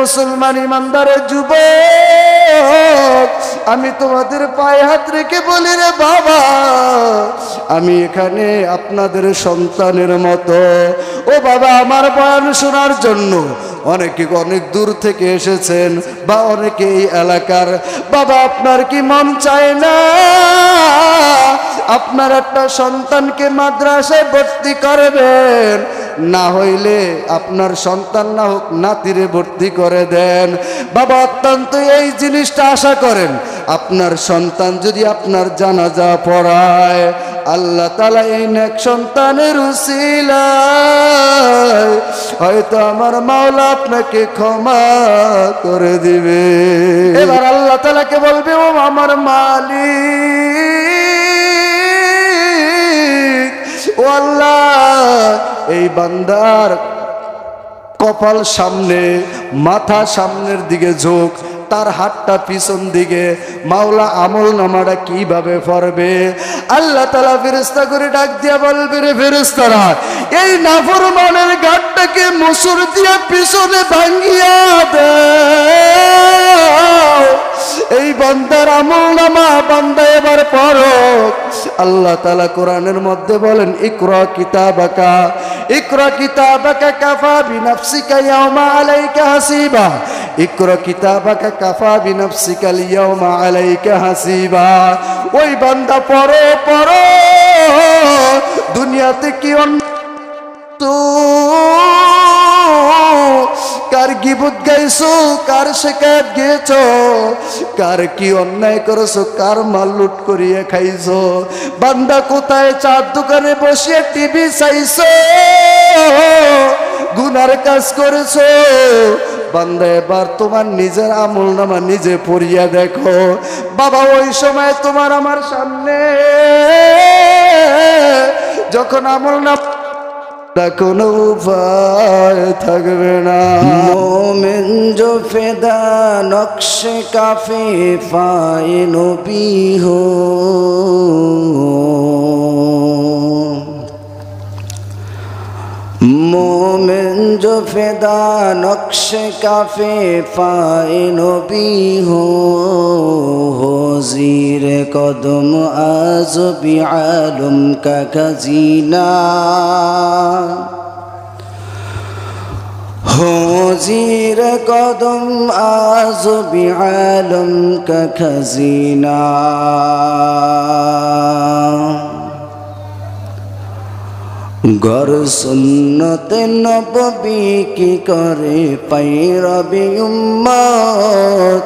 মুসলমান ইমানদারের যুবক, আমি তোমাদের পায়ে হাত রেখে বলি রে বাবা, আমি এখানে আপনাদের সন্তানের মতো। ও বাবা, আমার বয়ান শোনার জন্য অনেকে অনেক দূর থেকে এসেছেন বা অনেকে এই এলাকার। বাবা, আপনার কি মন চায় না আপনার একটা সন্তানকে মাদ্রাসায় ভর্তি করবেন? না হইলে আপনার সন্তান না হোক নাতিরে ভর্তি করে দেন। বাবা, অত্যন্ত এই জিনিসটা আশা করেন, আপনার সন্তান যদি আপনার জানাজা পড়ায়, আল্লাহ তাআলা এই নেক সন্তানের উসিলায় হয়তো আমার মাওলা আপনাকে ক্ষমা করে দিবে। এবার আল্লাহ তাআলাকে বলবে, ও আমার মালিক, ও আল্লাহ, এই বান্দার কপাল সামনে, মাথা সামনের দিকে ঝোঁক, তার হাতটা পিছন দিকে, মাওলা আমল নামাটা কিভাবে পড়বে? আল্লাহ তাআলা ফেরেশতা করে ডাক দিয়া বলবে, রে ফেরেশতারা, এই নাফরমানের গাঁটটাকে মুসুর দিয়া পিছনে ভাঙ্গিয়া দাও। এই বান্দার আমল নামা বান্দা এবার পড়ো। আল্লাহ তাআলা কোরআনের মধ্যে বলেন, ইকরা কিতাবাকা, ইকরা কিতাবাকা কাফা বিনাফসিকা ইয়াওমা আলাইকা হাসিবা, ইকরা কিতাবাকা কাফা বিনাফসিকা ইয়াওমা আলাইকা হাসিবা। ওই বান্দা পড়ো পড়ো, দুনিয়াতে কি কার গিবত গাইছো, কার শিকায়ত গেছো, কার কি অন্যায় করেছো, কার মাল লুট করিয়ে খাইছো, বান্দা কোথায় চার দোকানে বসিয়ে টিভি চাইছো, গুনার কাজ করেছো। বান্দা, এবার তোমার নিজের আমল নামা নিজে পড়িয়া দেখো। বাবা, ওই সময় তোমার আমার সামনে যখন আমল নামা কোনো উপায় থাকবে না। মোমেন जो फिदा नक्शे काफे पाए नबी हो, मोमेन जो फिदा नक्शे काफे पाए नबी हो, ज़ीर कदम आज भी आलम का खजीना, हो ज़ीर कदम आज भी आलम का खजीना। गर सुन्नत नबवी की करे पैरवी उम्मत,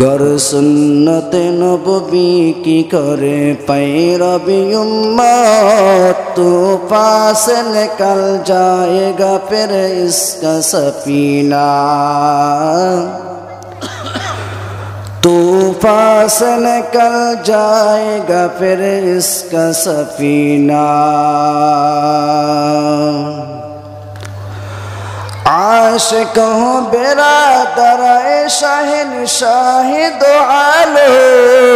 गर सुन्नत नबवी की करे पैरवी उम्मत, तो पास निकल जाएगा फिर इसका सफीना, तूफान से निकल जाएगा फिर इसका सफीना। आशिक हूँ बिरादर शहंशाह दो आलम,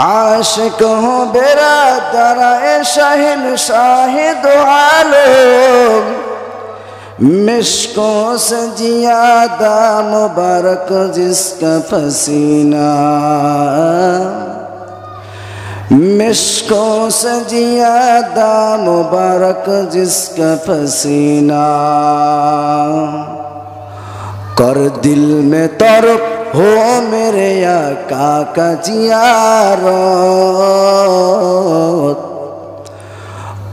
आशिक हूँ बिरादर शहंशाह दो आलम, मिश्कों से जियादा मुबारक जिसका पसीना, मिश्कों से जियादा मुबारक जिसका पसीना। कर दिल में तरफ हो मेरे आका का जियारत,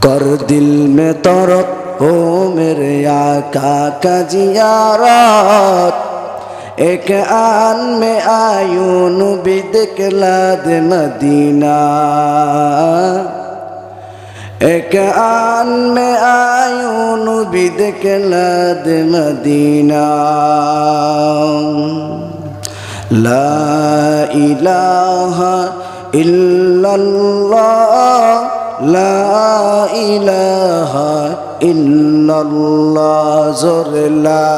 कर दिल में तरफ हो मेरे आका का जियारत, एक आन में आयून भी दिखला दे मदीना, एक आन में आयून भी दिखला दे मदीना। ला इलाहा इल्लल्लाह, ला इलाहा इल्लल्लाह, ज़ोर ला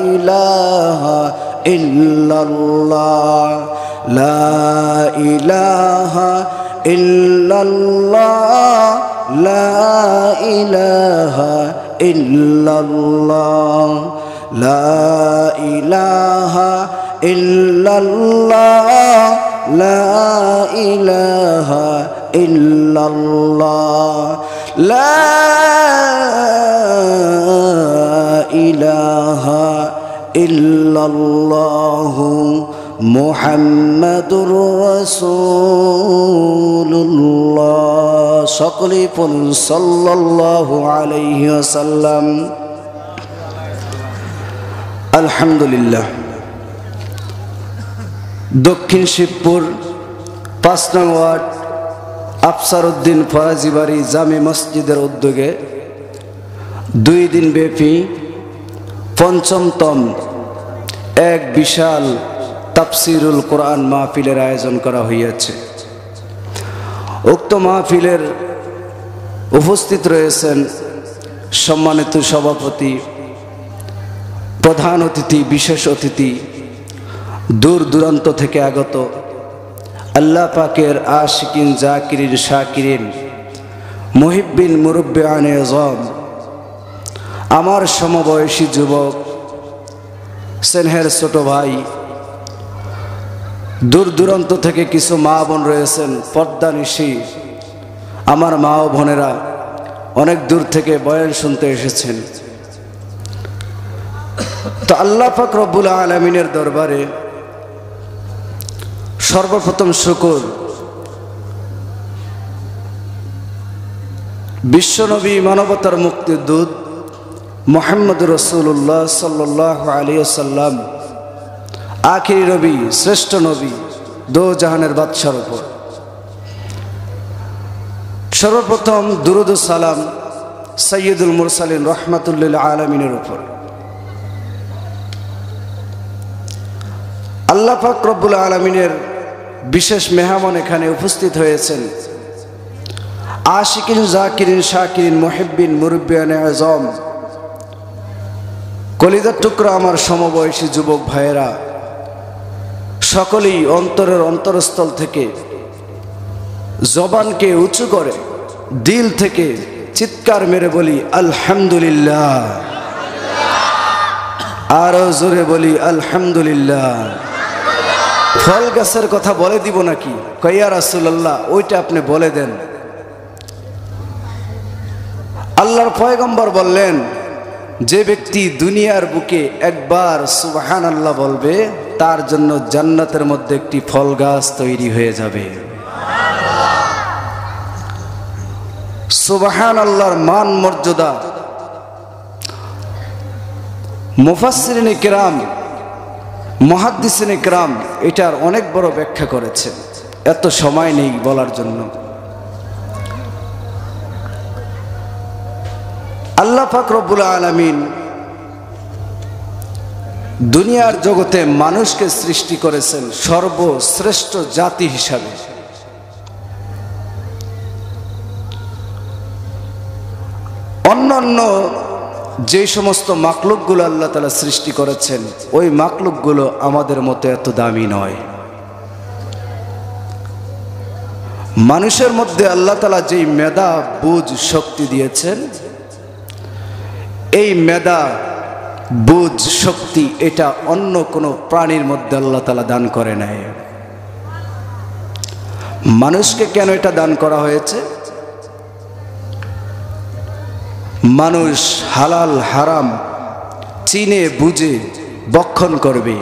इलाहा इल्लल्लाह, ला इलाहा इल्लल्लाह, ला इलाहा ইল্লাল্লাহ লা ইলাহা ইল্লাল্লাহ লা ইলাহা ইল্লাল্লাহ লা ইলাহা ইল্লাল্লাহ মুহাম্মাদুর রাসূলুল্লাহ। সকলেই পড়ুন সাল্লাল্লাহু আলাইহি ওয়াসাল্লাম। আলহামদুলিল্লাহ। দক্ষিণ শিবপুর ৫ নং ওয়ার্ড আফসার উদ্দিন ফরাজি বাড়ি জামে মসজিদের উদ্যোগে 2 দিন ব্যাপী পঞ্চমতম এক বিশাল তাফসিরুল কোরআন মাহফিলের আয়োজন করা হইয়াছে। উক্ত মাহফিলের উপস্থিত রয়েছেন সম্মানিত সভাপতি, প্রধান অতিথি, বিশেষ অতিথি, দূর দূরান্ত থেকে আগত আল্লাহ পাকের আশিকিন, জাকিরিন, শাকিরিন, মুহিব্বিন, মুরব্বিয়ানে আযম, আমার সমবয়সী যুবক, স্নেহের ছোট ভাই, দূর দূরান্ত থেকে কিছু মা বোন রয়েছেন, পর্দানিশী আমার মা ও বোনেরা অনেক দূর থেকে বয়ান শুনতে এসেছেন। তো আল্লাহ পাক রব্বুল আলামিনের দরবারে সর্বপ্রথম শুকর, বিশ্বনবী মানবতার মুক্তির দূত মুহাম্মদুর রাসূলুল্লাহ সাল্লাল্লাহু আলাইহি ওয়াসাল্লাম, আখিরি নবী, শ্রেষ্ঠ নবী, দো জাহানের বাদশার উপর সর্বপ্রথম দুরূদ ও সালাম সাইয়্যিদুল মুরসালিন রাহমাতুল লিল আলামিনের উপর। আল্লাহ পাক রব্বুল আলামিনের বিশেষ মেহমান এখানে উপস্থিত হয়েছেন। আশিকিন, জাকিরিন, শাকিরিন, মুহিব্বিন, মুরব্বিয়ানে আযম, কলিজার টুকরা আমার সমবয়সী যুবক ভাইয়েরা, সকলেই অন্তরের অন্তরস্থল থেকে জবানকে উঁচু করে দিল থেকে চিৎকার মেরে বলি আলহামদুলিল্লাহ। আরো জোরে বলি আলহামদুলিল্লাহ। ফল গাছের কথা বলে দিব নাকি? কইয়া রাসূলুল্লাহ ওইটা আপনি বলে দেন। আল্লাহর পয়গম্বর বললেন, যে ব্যক্তি দুনিয়ার বুকে একবার সুবহানাল্লাহ বলবে তার জন্য জান্নাতের মধ্যে একটি ফল গাছ তৈরি হয়ে যাবে। সুবহানাল্লাহর মান মর্যাদা মুফাসসিরিনে কিরাম, মুহাদ্দিসিনে কিরাম এটার অনেক বড় ব্যাখ্যা করেছেন, এত সময় নেই বলার জন্য। আল্লাহ পাক রব্বুল আলামিন দুনিয়ার জগতে মানুষকে সৃষ্টি করেছেন সর্বশ্রেষ্ঠ জাতি হিসাবে। অন্যান্য যে সমস্ত মাখলুকগুলো আল্লাহ তাআলা সৃষ্টি করেছেন ওই মাখলুকগুলো আমাদের মতো এত দামি নয়। মানুষের মধ্যে আল্লাহ তাআলা যেই মেধা, বুঝ, শক্তি দিয়েছেন, এই মেধা, বুঝ, শক্তি এটা অন্য কোনো প্রাণীর মধ্যে আল্লাহ তাআলা দান করে নাই। মানুষকে কেন এটা দান করা হয়েছে? মানুষ হালাল হারাম চিনে বুঝে বক্ষণ করবে।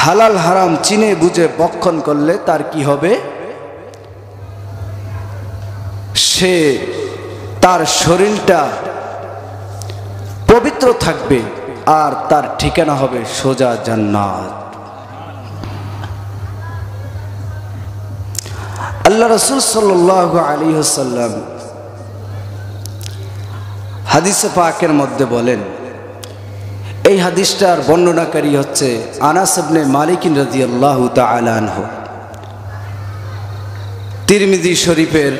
হালাল হারাম চিনে বুঝে বক্ষণ করলে তার কি হবে? সে তার শরীরটা পবিত্র থাকবে আর তার ঠিকানা হবে সোজা জান্নাত। আল্লাহ রাসূল সাল্লাল্লাহু আলাইহি ওয়াসাল্লাম হাদিসে পাকের মধ্যে বলেন, এই হাদিসটার বর্ণনাকারী হচ্ছে আনাস ইবনে মালিক রাদিয়াল্লাহু তাআলা আনহু। তিরমিজি শরীফের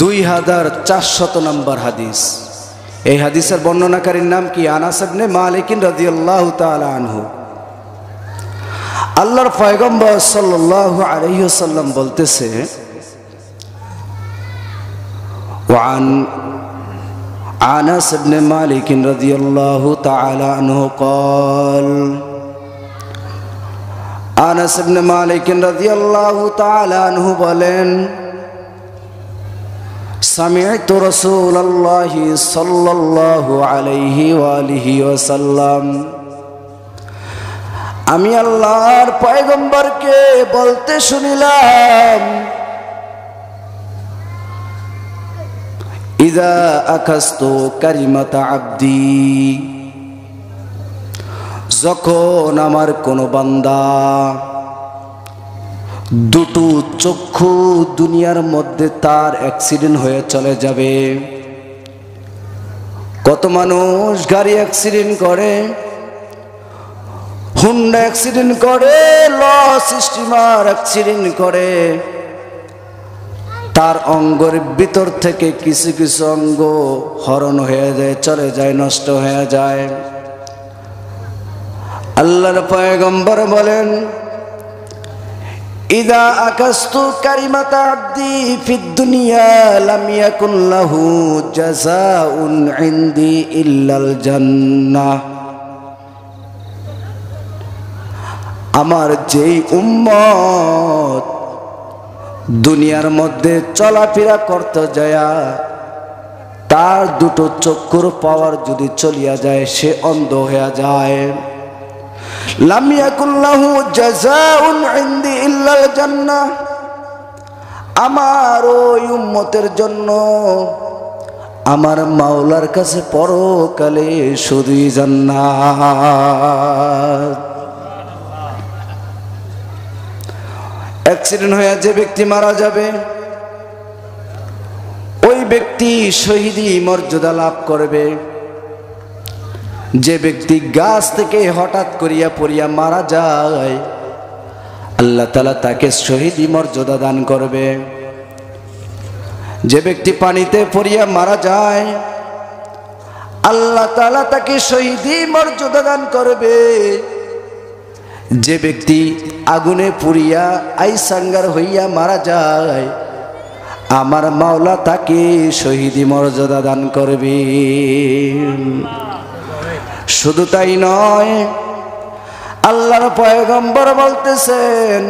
2400 নম্বর হাদিস। এই হাদিসের বর্ণনাকারীর নাম কি? আনাস ইবনে মালিক রাদিয়াল্লাহু তাআলা আনহু। আল্লাহর পয়গম্বর সাল্লাল্লাহু আলাইহি ওয়াসাল্লাম বলতেছে, وعن أنس بن مالك رضي الله تعالى عنه قال أنس بن مالك رضي الله تعالى عنه বলেন سمعت رسول الله صلى الله عليه وآله وسلم আমি আল্লাহর পয়গম্বরকে বলতে শুনিলাম ইযা আকাস্তু কারিমাতা আবদি যখন আমার কোন বান্দা দুটো চক্ষু দুনিয়ার মধ্যে তার অ্যাক্সিডেন্ট হয়ে চলে যাবে। কত মানুষ গাড়ি অ্যাক্সিডেন্ট করে, হুন্ডা অ্যাক্সিডেন্ট করে, লস স্টিমার অ্যাক্সিডেন্ট করে, তার অঙ্গের ভিতর থেকে কিছু কিছু অঙ্গ হরণ হয়ে যায়, চলে যায়, নষ্ট হয়ে যায়। আল্লাহর পয়গম্বর বলেন ইযা আকাস্তু কারিমাতা আবদি ফিদ দুনিয়া লাম ইয়াকুন লাহু জাযাউন ইনদি ইল্লাল জান্নাহ। আমার যেই উম্মত দুনিয়ার মধ্যে চলাফেরা করতে যায় তার দুটো চক্ষুর পাওয়ার যদি চলিয়া যায়, সে অন্ধ হয়ে যায়, লাম ইয়াকুন লাহু জাযাউন ইনদি ইল্লাল জান্নাহ। আমার ওই উম্মতের জন্য আমার মাওলার কাছে পরকালে শুধুই জান্নাত। অ্যাক্সিডেন্ট হয়ে যে ব্যক্তি মারা যাবে ওই ব্যক্তি শহীদি মর্যাদা লাভ করবে। যে ব্যক্তি গাছ থেকে হঠাৎ করিয়া পড়িয়া মারা যায় আল্লাহ তাআলা তাকে শহীদি মর্যাদা দান করবে। যে ব্যক্তি পানিতে পড়িয়া মারা যায় আল্লাহ তাআলা তাকে শহীদি মর্যাদা দান করবে। যে ব্যক্তি আগুনে পুড়িয়া আইসাঙ্গার হইয়া মারা যায় আমার মাওলা তাকে শহীদি মর্যাদা দান করবে। শুধু তাই নয়, আল্লাহর পয়গম্বর বলতেছেন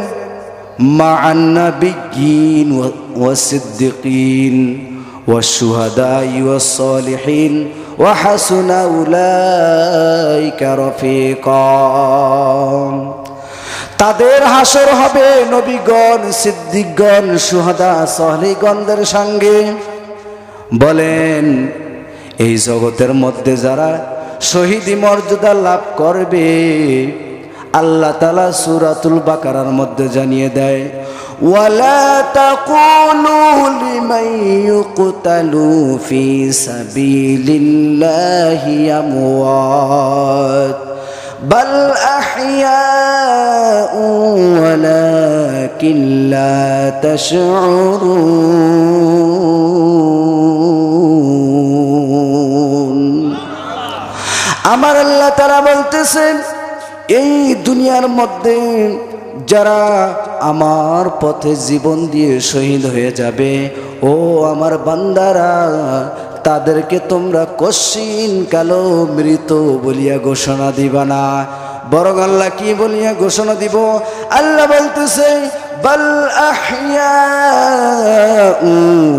মা'আন নাবিয়্যিন ওয়া সিদ্দিকিন ওয়া শুহাদাই ওয়াস সালিহিন ওয়া হাসুনা উলাইকা রাফিকা। তাদের হাসর হবে নবীগণ, সিদ্দিকগণ, শুহাদা, সালিহগণদের সঙ্গে। বলেন এই জগতের মধ্যে যারা শহীদি মর্যাদা লাভ করবে আল্লাহ তাআলা সূরাতুল বাকারার মধ্যে জানিয়ে দেয় ওয়ালা তাকুলু লিমান ইউকতালু ফি সাবিলিল্লাহি আমওয়াত বাল আহইয়াউ ওয়ালাকিন লা তাশউরুন। আমার আল্লাহ তাআলা বলতেছেন এই দুনিয়ার মধ্যে যারা আমার পথে জীবন দিয়ে শহীদ হয়ে যাবে ও আমার বান্দারা তাদেরকে তোমরা কশিন কালো মৃত বলিয়া ঘোষণা দিবা না, বরং আল্লাহ কি বলিয়া ঘোষণা দিব? আল্লাহ বলতেছে বাল আহইয়াউ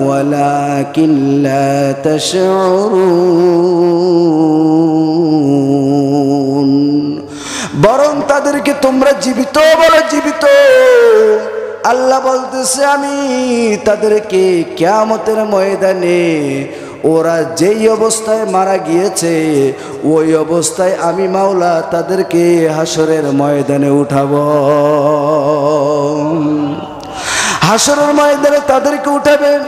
ওয়ালাকিন লা তাশউরুন। বরং তাদেরকে তোমরা জীবিত বলে জীবিত। আল্লাহ বলতেছে আমি তাদেরকে কিয়ামতের ময়দানে ওরা যেই অবস্থায় মারা গিয়েছে ওই অবস্থায় আমি মাওলা তাদেরকে হাসরের ময়দানে উঠাবো। হাসরের ময়দানে তাদেরকে উঠাবেন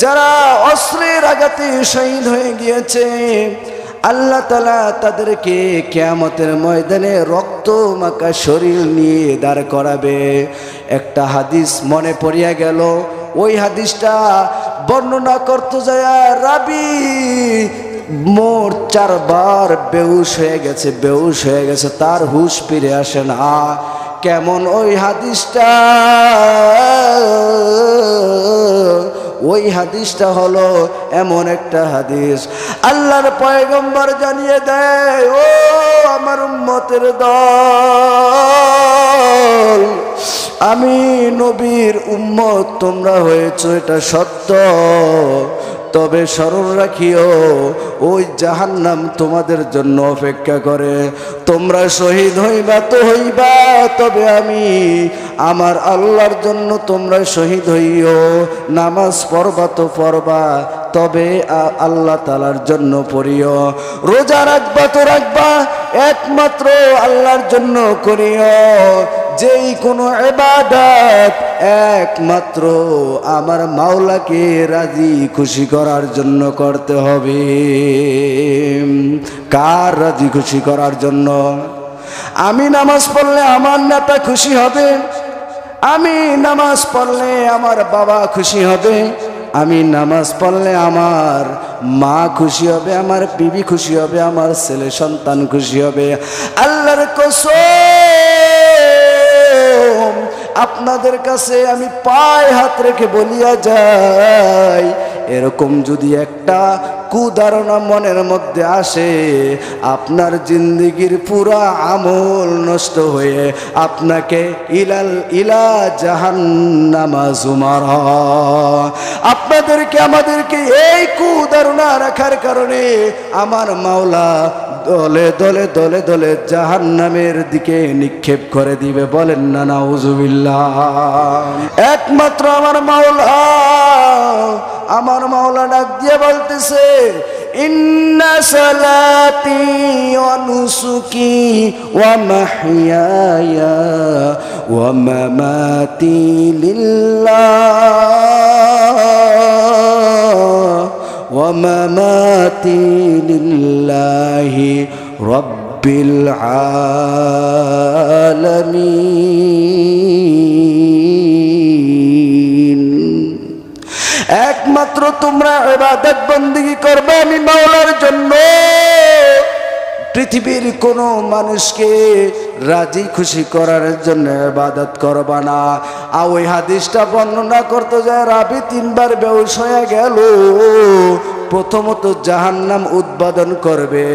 যারা অস্ত্রের আঘাতে শহীদ হয়ে গিয়েছে। আল্লাহ তাআলা তাদেরকে কিয়ামতের ময়দানে রক্ত মাখা শরীর নিয়ে দাঁড় করাবে। একটা হাদিস মনে পড়িয়া গেল, ওই হাদিসটা বর্ণনা করতে যায় রাবি মোট 4 বার বেহুশ হয়ে গেছে, তার হুঁশ ফিরে আসে না। কেমন ওই হাদিসটা? ওই হাদিসটা হলো এমন একটা হাদিস, আল্লাহর পয়গম্বর জানিয়ে দেয়, ও আমার উম্মতের দল, আমি নবীর উম্মত, তোমরা হয়েছো এটা সত্য, তবে স্মরণ রাখিও ওই জাহান্নাম তোমাদের জন্য অপেক্ষা করে। তোমরা শহীদ হইবা তো হইবা, তবে আমি আমার আল্লাহর জন্য তোমরা শহীদ হইও। নামাজ পড়বা তো পড়বা, তবে আল্লাহ তাআলার জন্য পড়িও। রোজা রাখবা তো রাখবা, একমাত্র আল্লাহর জন্য করিও। যেই কোনো ইবাদত একমাত্র আমার মাওলাকে রাজি খুশি করার জন্য করতে হবে। কার রাজি খুশি করার জন্য? আমি নামাজ পড়লে আমার নেতা খুশি হবে, আমি নামাজ পড়লে আমার বাবা খুশি হবে, আমি নামাজ পড়লে আমার মা খুশি হবে, আমার বিবি খুশি হবে, আমার ছেলে সন্তান খুশি হবে। আল্লাহর কসম, আপনাদের কাছে আমি পায়ে হাত রেখে বলিয়া যাই, এরকম যদি একটা কুধারণা মনের মধ্যে আসে, আপনার জিন্দেগির পুরা আমল নষ্ট হয়ে আপনাকে ইলা জাহান্নামা যুমারা। আপনাদেরকে আমাদেরকে এই কুধারণা রাখার কারণে আমার মাওলা দলে দলে দলে দলে জাহান্নামের দিকে নিক্ষেপ করে দিবে। বলেন না নাউজুবিল্লাহ। একমাত্র আমার মাওলা ডাক দিয়ে বলতেছে, ইন্না সালাতি ওয়া নুসুকি ওয়া মাহইয়ায়া ওয়া মামাতি লিল্লাহ ওয়া মামাতি লিল্লাহি রাব্বিল আলামিন। একমাত্র তোমরা ইবাদত বন্দেগী করবে আমি মাওলার জন্য, পৃথিবীর কোনো মানুষকে রাজি খুশি করার জন্য ইবাদত করবা না। আর ওই হাদিসটা বর্ণনা করতে যায় রাবি 3 বার বেহুশ হয়ে গেল। প্রথমত জাহান্নাম উদ্বোধন করবে,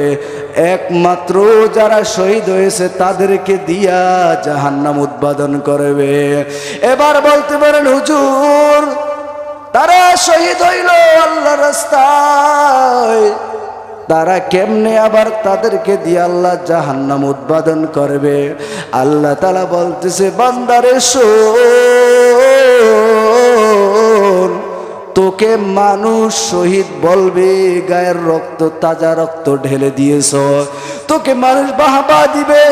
একমাত্র যারা শহীদ হয়েছে তাদেরকে দিয়া জাহান্নাম উদ্বোধন করবে। এবার বলতে পারেন, হুজুর তারা শহীদ হইল আল্লাহর রাস্তায়, তারা কেমনে আবার তাদেরকে দিয়ে আল্লাহ জাহান্নাম উদ্বোধন করবে? আল্লাহ তাআলা বলতেছে, বান্দারে শোন, তোকে মানুষ শহীদ বলবে, গায়ের রক্ত তাজা রক্ত ঢেলে দিয়েছ, তোকে মানুষ বাহবা দিবে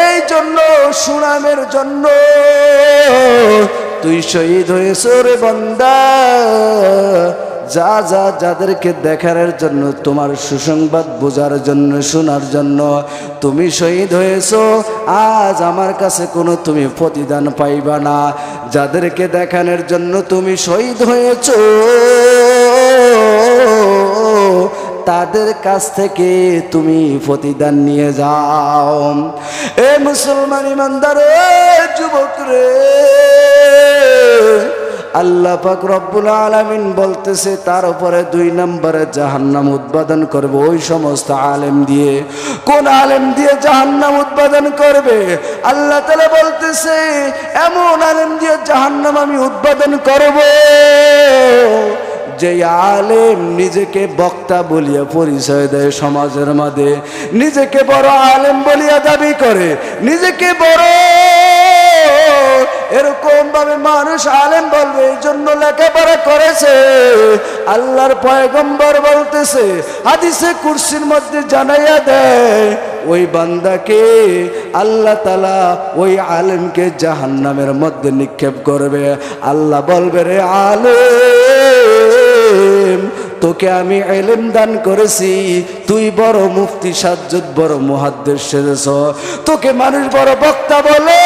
এই জন্য, সুনামের জন্য তুই শহীদ হয়েছ রে বান্দা। যা যা যাদেরকে দেখার জন্য, তোমার সুসংবাদ বোঝার জন্য, শোনার জন্য তুমি শহীদ হয়েছ, আজ আমার কাছে কোনো তুমি প্রতিদান পাইবা না। যাদেরকে দেখানোর জন্য তুমি শহীদ হয়েছ, তাদের কাছ থেকে তুমি প্রতিদান নিয়ে যাও। এ মুসলমান ইমানদার, যুবক রে, আল্লাহ পাক রব্বুল আলামিন বলতেছে তার উপরে 2 নম্বরে জাহান্নাম উদ্বোধন করবে ওই সমস্ত আলেম দিয়ে। কোন আলেম দিয়ে জাহান্নাম উদ্বোধন করবে? আল্লাহ তাআলা বলতেছে, এমন আলেম দিয়ে জাহান্নাম আমি উদ্বোধন করব যে আলেম নিজেকে বক্তা বলিয়া পরিচয় দেয় সমাজের মধ্যে, নিজেকে বড় আলেম বলিয়া দাবি করে, নিজেকে বড়, এরকম ভাবে মানুষ আলেম বলবে, এই জন্য লেখাপড়া করেছে। আল্লাহর পয়গম্বর বলতেছে, হাদিসে কুরসির মধ্যে জানাইয়া দেয়, ওই বান্দাকে আল্লাহ তাআলা ওই আলেমকে জাহান্নামের মধ্যে নিক্ষেপ করবে। আল্লাহ বলবে, রে আলেম, তোকে আমি ইলম দান করেছি, তুই বড় মুফতি সাজ্জাদ, বড় মুহাদ্দিস সেজেছ, তোকে মানুষ বড় বক্তা বলে,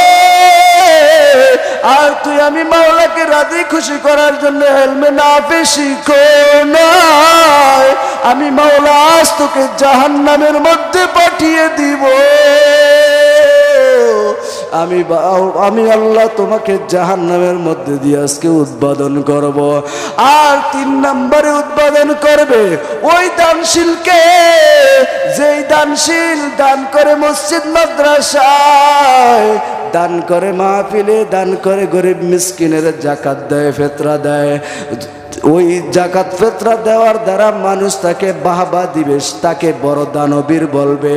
আর তুই আমি মাওলাকে রাজি খুশি করার জন্য ইলমে নাফি শিখো নাই, আমি মাওলা আজ তোকে জাহান্নামের মধ্যে পাঠিয়ে দিব। আমি আল্লাহ তোমাকে জাহান্নামের মধ্যে দিয়ে আজকে উদ্বোধন করব। আর 3 নম্বরে উদ্বোধন করবে ওই দানশীলকে, যেই দানশীল দান করে মসজিদ মাদ্রাসায়, দান করে মাহফিলে, দান করে গরিব মিসকিনের জাকাত দেয়, ফিতরা দেয়। ওই জাকাত ফিতরা দেওয়ার দ্বারা মানুষ তাকে বাহবা দিবে, তাকে বড় দানবীর বলবে।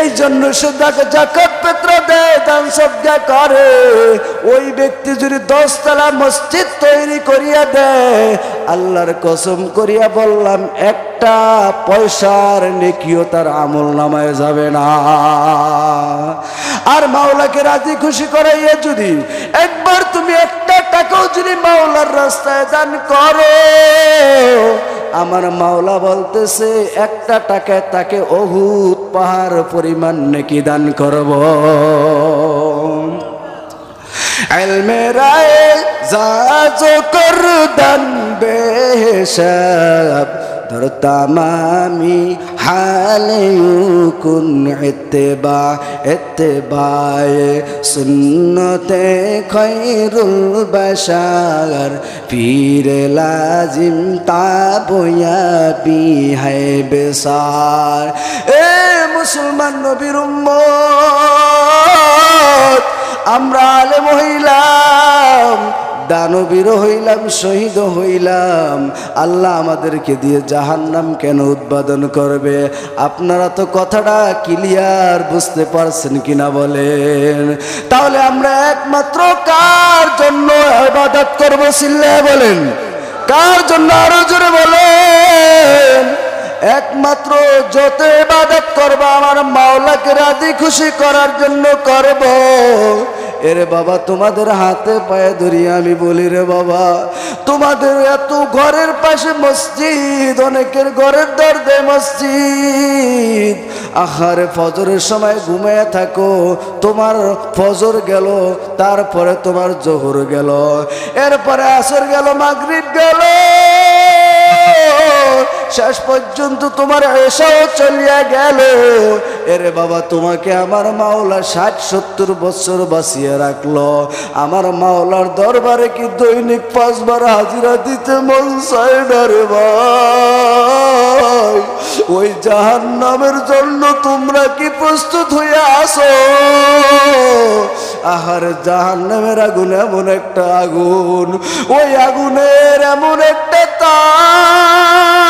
এই জন্য সে জাকাত ফিতরা দেয়, দান সদকা করে। ওই ব্যক্তি যদি 10 তলা মসজিদ তৈরি করিয়া দেয়, আল্লাহর কসম করিয়া বললাম একটা পয়সার নেকিও তার আমল নামায় যাবে না। আর মাওলাকে রাজি খুশি করাইয়া যদি একবার তুমি একটা টাকাও যদি মাওলার রাস্তায় দান করো, আমার মাওলা বলতেছে একটা টাকায় তাকে উহুদ পাহাড় পরিমাণ নেকি দান করব। ইলমে রায়ে জাজো কর দান বেহিসাব در تمامی حال کن اتباع سنت خیر البشر پیر لازم تابیابی ہے بسار۔ اے মুসলমান নবীর উম্মত, আমরা আলেম হইলাম, দানবীর হইলাম, শহীদ হইলাম, আল্লাহ আমাদেরকে দিয়ে জাহান্নাম কেন উদ্বোধন করবে? আপনারা তো কথাটা ক্লিয়ার বুঝতে পারছেন কিনা বলেন? তাহলে আমরা একমাত্র কার জন্য ইবাদত করব? চিল্লায়ে বলেন, কার জন্য? আরো জোরে বলেন। একমাত্র যত ইবাদত করব আমার মাওলাকে রাজি খুশি করার জন্য করব। এরে বাবা, তোমাদের হাতে পায়ে ধরি আমি বলি রে বাবা, তোমাদের এত ঘরের পাশে মসজিদ, অনেকের ঘরের দরজে মসজিদ, আহারে ফজরের সময় ঘুমিয়ে থাকো, তোমার ফজর গেল, তারপরে তোমার জোহর গেল, এরপরে আসর গেল, মাগরিব গেল, শেষ পর্যন্ত তোমার এশাও চলিয়া গেল। এরে বাবা, তোমাকে আমার মাওলা 60-70 বছর বাঁচিয়ে রাখলো। আমার মাওলার দরবারে কি দৈনিক 5 বার হাজিরা দিতে মন চায় না রে ভাই? ওই জাহান্নামের জন্য তোমরা কি প্রস্তুত হয়ে আসো? আহার, জাহান্নামের আগুন এমন একটা আগুন, ওই আগুনের এমন একটা তাপ,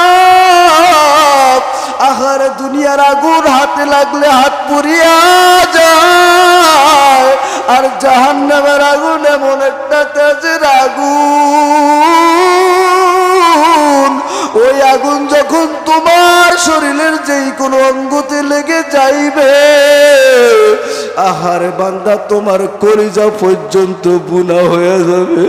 আহার দুনিয়ার আগুন হাতে লাগলে হাত পুড়িয়া যায়, আর জাহান্নামের আগুন এমন একটা তেজের আগুন, ওই আগুন যখন তোমার শরীরের যেই কোনো অঙ্গতে লেগে যাইবে, আহারে বান্দা তোমার কলিজা পর্যন্ত বুনা হয়ে যাবে।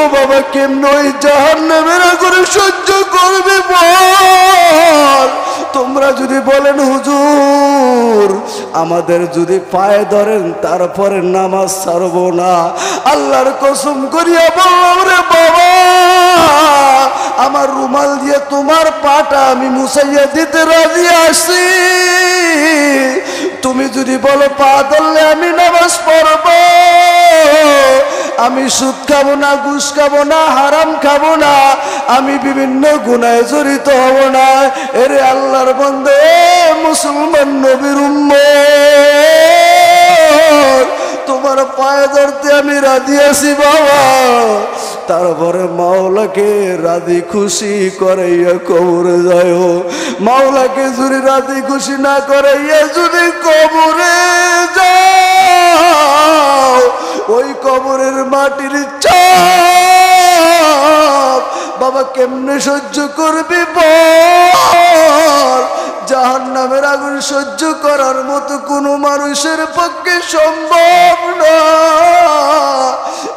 ও বাবা, কেমনে ওই জাহান্নামের আগুন সহ্য করবে বল? তোমরা যদি বলেন হুজুর আমাদের যদি পায়ে ধরেন তারপরে নামাজ ছাড়বো না, আল্লাহর কসম করিয়া বললাম রে বাবা, আমার রুমাল দিয়ে তোমার পাটা আমি মুছাইয়া দিতে রাজি আছি। তুমি যদি বলো পা ধরলে আমি নামাজ পড়বো, আমি সুদ খাবো না, ঘুষ খাবো না, হারাম খাবো না, আমি বিভিন্ন গুনাহে জড়িত হব না, এরে আল্লাহর বান্দা, মুসলমান নবীর উম্মত, তোমার পায়ে ধরতে আমি রাজি আছি বাবা। তারপরে মাওলাকে রাজি খুশি করাইয়া কবরে যায়। মাওলাকে যদি রাজি খুশি না করাইয়া যদি কবরে যাও, ওই কবরের মাটির চাপ বাবা কেমনে সহ্য করবি বল? জাহান্নামের আগুন সহ্য করার মতো কোনো মানুষের পক্ষে সম্ভব না।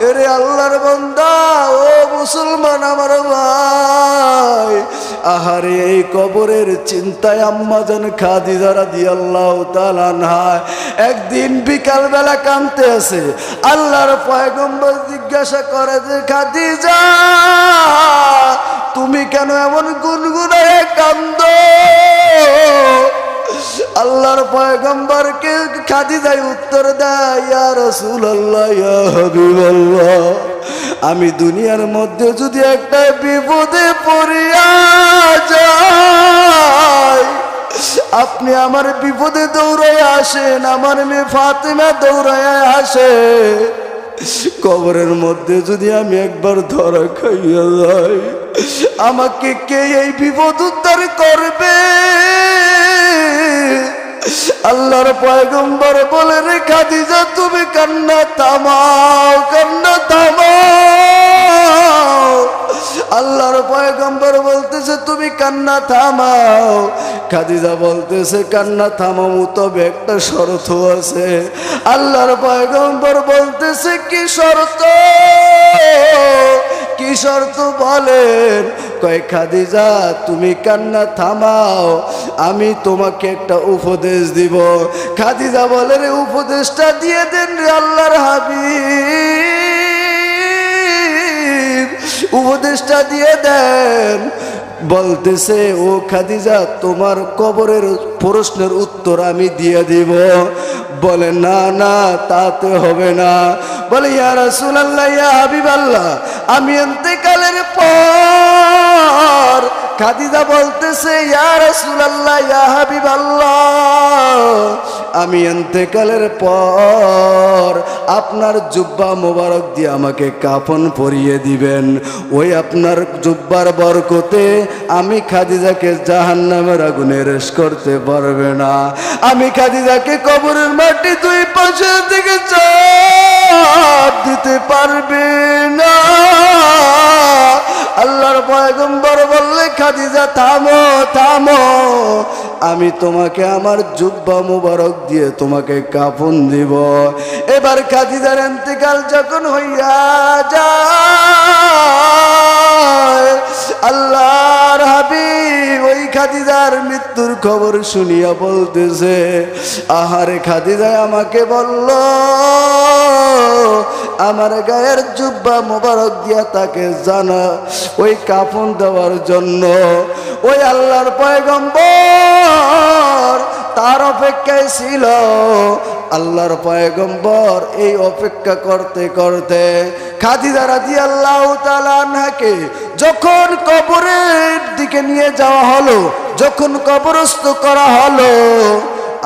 এরে আল্লাহর বান্দা, ও মুসলমান আমার ভাই, আহারে এই কবরের চিন্তায় আম্মাজান খাদিজা রাদিয়াল্লাহু তাআলা আনহা একদিন বিকাল বেলা কাঁদতে আছে। আল্লাহর পয়গম্বর জিজ্ঞাসা করে যে খাদিজা, তুমি কেন এমন গুনগুনায়ে কাঁদো? আল্লাহর পয়গম্বরকে খাদিজা উত্তর দেয়, ইয়া রাসূলুল্লাহ, ইয়া হাবিবাল্লাহ, আমি দুনিয়ার মধ্যে যদি একটা বিপদে পড়িয়া যাই, আপনি আমার বিপদে দৌড়ায় আসেন, আমার মেয়ে ফাতেমা দৌড়ায় আসে। কবরের মধ্যে যদি আমি একবার ধরা খাইয়া যাই, আমাকে কে এই বিপদ উদ্ধার করবে? আল্লাহর পয়গম্বর বলে, রে খাদিজা, তুমি কান্না থামাও, কান্না থামাও। আল্লাহর পয়গম্বর বলতেছে, তুমি কান্না থামাও। খাদিজা বলতেছে, কান্না থামাও, তবে একটা শর্ত আছে। আল্লাহর পয়গম্বর বলতেছে, কি শর্ত? কি শর্ত বলেন? কয়, খাদিজা, তুমি কান্না থামাও, আমি তোমাকে একটা উপদেশ দিব। খাদিজা বলে, রে উপদেশটা দিয়ে দেন রে আল্লাহর হাবিব, উপদেশটা দিয়ে দেন। বলতেছে, ও খাদিজা, তোমার কবরের প্রশ্নের উত্তর আমি দিয়ে দিব। বলে, না না, তাতে হবে না। বলে, ইয়া রাসূলুল্লাহ, ইয়া হাবিবাল্লাহ, আমি ইন্তেকালের পর, খাদিজা বলতেছে, ইয়া রাসূলুল্লাহ, ইয়া হাবিবাল্লাহ, আমি ইন্তেকালের পর আপনার জুব্বা মোবারক দিয়ে আমাকে কাফন পরিয়ে দিবেন। ওই আপনার জুব্বার বরকতে আমি খাদিজাকে জাহান্নামের আগুনে রেশ করতে পারবে না। আমি খাদিজাকে কবরের মাটি দুই পাশের দিকে চাপ দিতে পারবে না। আল্লাহর পয়গম্বর বললে, খাদিজা, থামো থামো, আমি তোমাকে আমার জুব্বা মুবারক দিয়ে তোমাকে কাফন দিব। এবার খাদিজার ইন্তেকাল যখন হইয়া যায়, আল্লাহর হাবিব ওই খাদিজার মৃত্যুর খবর শুনিয়া বলতেছে, আহারে, খাদিজা আমাকে বলল আমার গায়ের জুব্বা মোবারক দিয়া তাকে জানা ওই কাফন দেওয়ার জন্য। ওই আল্লাহর পয়গম্বর তার অপেক্ষায় ছিল। আল্লাহর পয়গম্বর এই অপেক্ষা করতে করতে খাদিজা রাদিয়াল্লাহু তাআলা আনহাকে যখন কবরের দিকে নিয়ে যাওয়া হলো, যখন কবরস্থ করা হলো,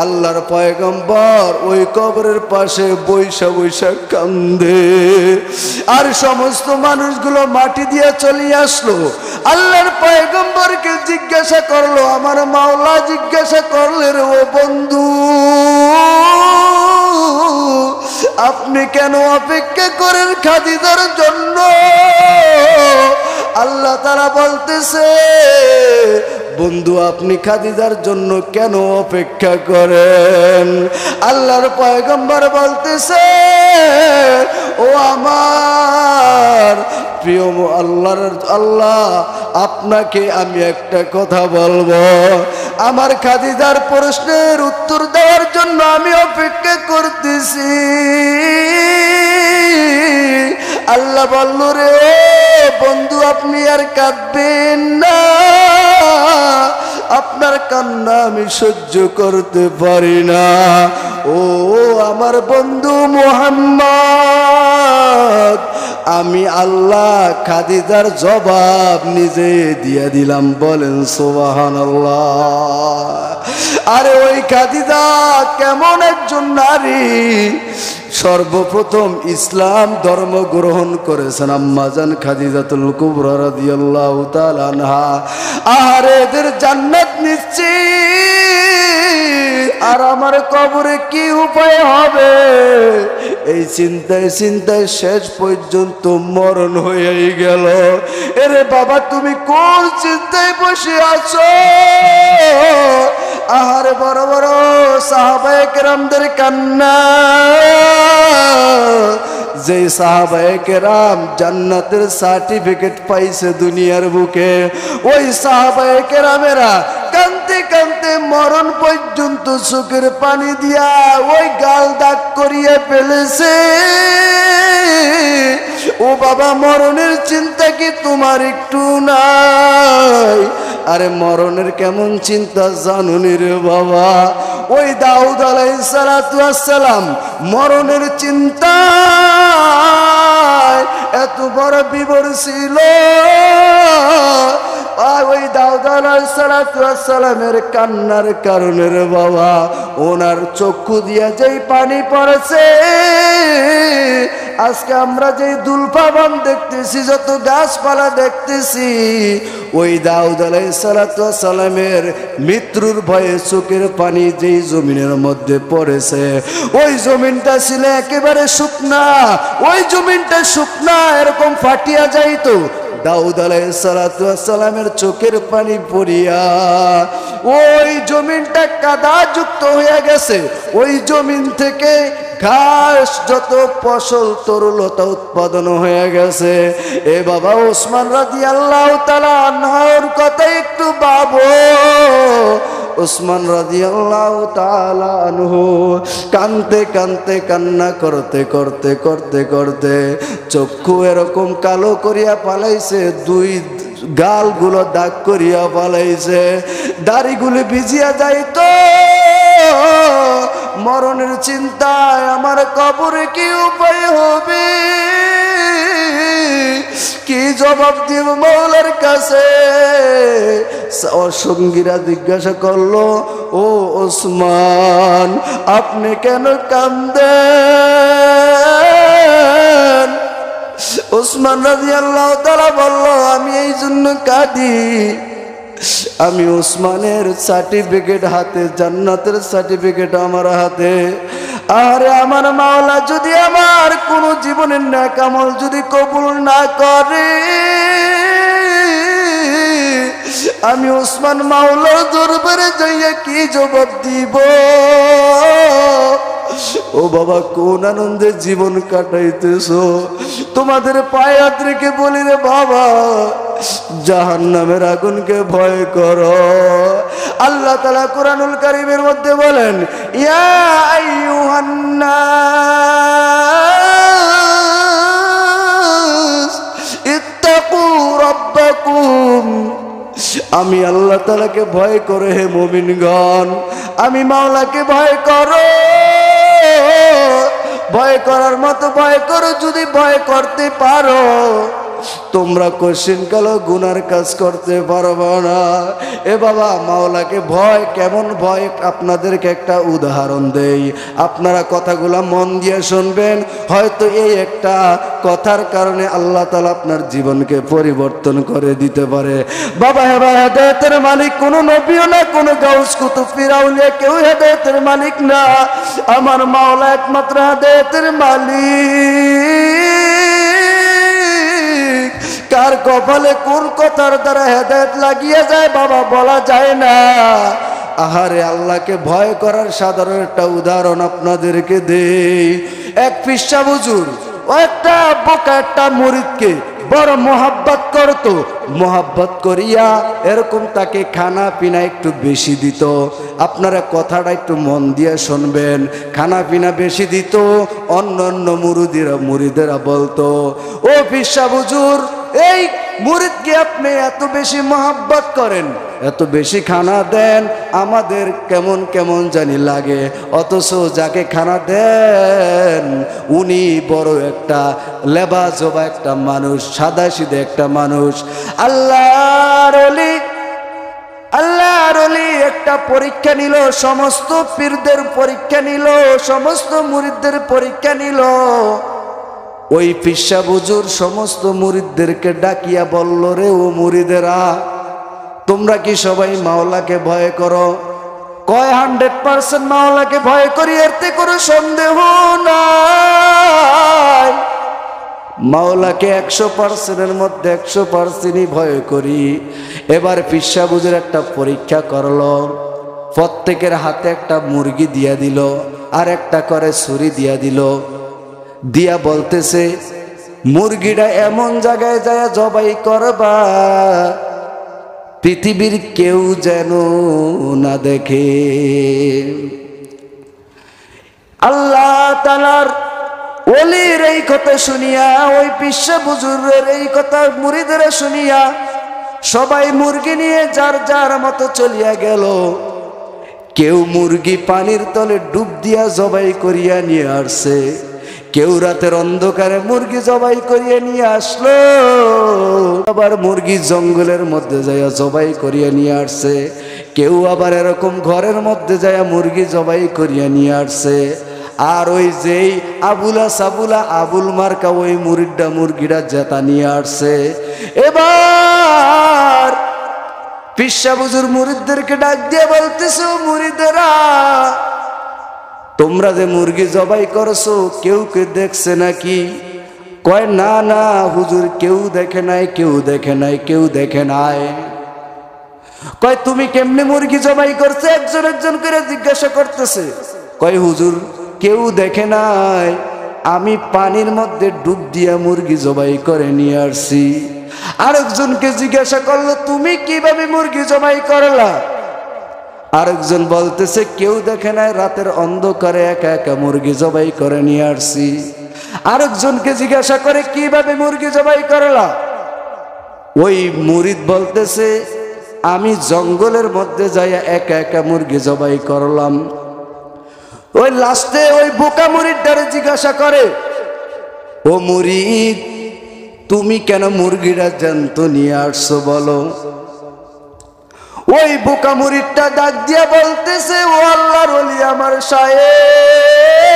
আল্লাহর পয়গম্বর ওই কবরের পাশে বৈশা বৈশা কান্দে। আর সমস্ত মানুষগুলো মাটি দিয়ে চলে আসলো। আল্লাহর পয়গম্বরকে জিজ্ঞাসা করলো, আমার মাওলা জিজ্ঞাসা করলেন, ও বন্ধু, আপনি কেন অপেক্ষা করেন খাদিজার জন্য? আল্লাহ তাআলা বলতেছে, বন্ধু, আপনি খাদিজার জন্য কেন অপেক্ষা করেন? আল্লাহর পয়গম্বর বলতেছে, ও আমার প্রিয় আল্লাহ, আপনাকে আমি একটা কথা বলবো। আমার খাদিজার প্রশ্নের উত্তর দেওয়ার জন্য আমি অপেক্ষা করতেছি। আল্লাহ বলল, রে বন্ধু, আপনি আর কাঁদবেন না, আপনার কান্না আমি সহ্য করতে পারি না। ও আমার বন্ধু মুহাম্মদ, আমি আল্লাহ খাদিজার জবাব নিজে দিয়ে দিলাম। বলেন সুবহানাল্লাহ। আরে ওই খাদিজা কেমন একজন নারী! সর্বপ্রথম ইসলাম ধর্ম গ্রহণ করেছেন আম্মাজান খাদিজাতুল কুবরা রাদিয়াল্লাহু তাআলা আনহা। আহারে, এদের জান্নাত নিশ্চিত। আর আমার কবরে কি উপায় হবে, এই চিন্তায় চিন্তায় শেষ পর্যন্ত মরণ হয়েই গেল। এরে বাবা, তুমি কোন চিন্তায় বসে আছো? আহারে, বড় বড় সাহাবায়ে কেরামদের কান্না, যে সাহাবায়ে কেরাম জান্নাতের সার্টিফিকেট পাইছে দুনিয়ার বুকে, ওই সাহাবায়ে কেরামেরা কাঁদতে কাঁদতে মরণ পর্যন্ত চোখের পানি দিয়া ওই গাল দাগ করিয়ে ফেলেছে। ও বাবা, মরণের চিন্তা কি তোমার একটু নাই? আরে মরণের কেমন চিন্তা জানুনি রে বাবা। ওই দাউদ আলাইহিস সালাতু ওয়াস সালাম মরণের চিন্তা এত বড় বিভোর ছিল। ওই দাউদ আলাইহিস সালাতু ওয়াস সালামের কান্নার কারণে রে বাবা ওনার চক্ষু দিয়া যেই পানি পড়েছে, আজকে আমরা যে দুলফাবান দেখতেছি, যত গাছপালা দেখতেছি, ওই দাউদ আলাইহিস সালাতু ওয়াস সালামের মৃত্যুর ভয়ে চোখের পানি যেই জমিনের মধ্যে পড়েছে, ওই জমিনটা ছিল একেবারে শুকনা। ওই জমিনটা শুকনা এরকম ফাটিয়া যাইতো। দাউদ আলাইহিস সালাতু ওয়াস সালামের চোখের পানি পড়িয়া ওই জমিনটা কাদা যুক্ত হয়ে গেছে। ওই জমিন থেকে ঘাস যত ফসল তরুলতা উৎপাদন হয়ে গেছে। এ বাবা ওসমান রাদিয়াল্লাহু তাআলা আনহুর কথা একটু ভাবো। ওসমান রাদিয়াল্লাহু তাআলা আনহু কানতে কানতে কান্না করতে করতে করতে করতে চক্ষু এরকম কালো করিয়া পালাইছে, দুই গালগুলো দাগ করিয়া পালাইছে, দাড়িগুলি ভিজিয়া যাইতো। মরণের চিন্তায় আমার কবরে কি উপায় হবে, কি জবাব দিব মওলার কাছে। সঙ্গীরা জিজ্ঞাসা করলো, ও ওসমান আপনি কেন কান্দেন? ওসমান রাদিয়াল্লাহু তাআলা বলল, আমি এই জন্য কাঁদি, আমি ওসমানের সার্টিফিকেট হাতে, জান্নাতের সার্টিফিকেট আমার হাতে। আরে আমার মাওলা যদি আমার কোনো জীবনের নেক আমল যদি কবুল না করে, আমি ওসমান মাওলার দরবারে যাইয়া কি জবাব দিব? ও বাবা কোন আনন্দে জীবন কাটাইতেছো, তোমাদের পায়ে হাত রেখে বলি রে বাবা, জাহান্নামের আগুনকে ভয় করো। আল্লাহ তাআলা কুরআনুল কারীমের মধ্যে বলেন, ইয়া আইয়ুহান নাস ইত্তাকু রাব্বাকুম। আমি আল্লাহ তাআলাকে ভয় করে হে মুমিনগণ, আমি মাওলাকে ভয় করো। ভয় করার মতো ভয় করো, যদি ভয় করতে পারো তোমরা কোশ্চিন কালো গুনার কাজ করতে পারবো না। এ বাবা মাওলাকে ভয় কেমন ভয়, আপনাদেরকে একটা উদাহরণ দেই, আপনারা কথাগুলা মন দিয়ে শুনবেন। হয়তো এই একটা কথার কারণে আল্লাহ তাআলা আপনার জীবনকে পরিবর্তন করে দিতে পারে। বাবা হেদায়েতের মালিক কোনো নবীও না, কোনো গাউস কুতুব পীর আউলিয়া কেউ হেদায়েতের মালিক না। আমার মাওলা একমাত্র হেদায়েতের মালিক। কার কপালে কোন কথার দ্বারা হেদায়েত লাগিয়ে যায় বাবা বলা যায় না। আহারে আল্লাহকে ভয় করার সাধারণ একটা উদাহরণ আপনাদেরকে দেই। এক পিসা হুজুর ও একটা বোকা একটা মুরিদকে বড় মোহাব্বত করতো, মোহাব্বত করিয়া এরকম তাকে খানা পিনা একটু বেশি দিত। আপনারা কথাটা একটু মন দিয়ে শুনবেন। খানা পিনা বেশি দিত। অন্য অন্য মুরিদেরা বলতো, ও পিসা হুজুর এই মুরিদকে আপনি এত বেশি মোহাব্বত করেন, এত বেশি খানা দেন, আমাদের কেমন কেমন জানি লাগে, অথচ যাকে খানা দেন উনি বড় একটা লেবাজোবা একটা মানুষ, সাদাসিধে একটা মানুষ। আল্লাহর ওলি একটা পরীক্ষা নিল, সমস্ত পীরদের পরীক্ষা নিল, সমস্ত মুরিদদের পরীক্ষা নিল। ওই পিসা হুজুর সমস্ত মুরিদদেরকে ডাকিয়া বলল, রে ও মুরিদেরা, তোমরা কি সবাই মাওলাকে ভয় করো? কয় 100% মাওলাকে ভয় করি, এতে কোনো সন্দেহ নাই। মাওলাকে 100%-এর মধ্যে 100%ই ভয় করি। এবার পিসা হুজুর একটা পরীক্ষা করলো, প্রত্যেকের হাতে একটা মুরগি দিয়া দিল, আর একটা করে ছুরি দিয়া দিল, দিয়া বলতেছে মুরগিটা এমন জায়গায় যায় জবাই করবা পৃথিবীর কেউ যেন না দেখে। আল্লাহ তাআলার ওলির এই কথা শুনিয়া, ওই পিসা হুজুরের এই কথা মুরিদেরা শুনিয়া সবাই মুরগি নিয়ে যার যার মতো চলিয়া গেল। কেউ মুরগি পানির তলে ডুব দিয়া জবাই করিয়া নিয়ে আসছে, কেউ রাতের অন্ধকারে মুরগি জবাই করিয়া নিয়ে আসলো, আবার মুরগি জঙ্গলের মধ্যে যাইয়া জবাই করিয়া নিয়ে আসছে, কেউ আবার এরকম ঘরের মধ্যে যাইয়া মুরগি জবাই করিয়া নিয়ে আসছে। আর ওই যেই আবুলা সাবুলা আবুল মার্কা ওই মুরগিটা জেতা নিয়ে আসছে। এবার পিসা বুজুর মুরিদদেরকে ডাক দিয়ে বলতেছে, মুরিদেরা তোমরা যে মুরগি জবাই করছো কেউ কেউ দেখছে নাকি? কয় না না হুজুর, কেউ দেখে নাই, কেউ দেখে নাই, কেউ দেখে নাই। কয় তুমি কেমনে মুরগি জবাই করছো? একজন একজন করে জিজ্ঞাসা করতেছে। কয় হুজুর কেউ দেখে নাই, আমি পানির মধ্যে ডুব দিয়া মুরগি জবাই করে নিয়ে আসছি। আরেকজনকে জিজ্ঞাসা করলো তুমি কিভাবে মুরগি জবাই করলা? আরেকজন বলতেছে কেউ দেখে নাই, রাতের অন্ধকারে একা একা মুরগি জবাই করে নিয়ে আসছি। আরেকজনকে জিজ্ঞাসা করে কিভাবে মুরগি জবাই করলা? ওই মুরিদ বলতেছে আমি জঙ্গলের মধ্যে যাইয়া একা একা মুরগি জবাই করলাম। ওই লাস্টে ওই বোকা মুরিদটারে জিজ্ঞাসা করে, ও মুরিদ তুমি কেন মুরগিটা জ্যান্ত নিয়ে আসছো বলো? ওই বোকা মুরিদটা ডাক দিয়া বলতেছে, ও আল্লাহর ওলি আমার সাহেব,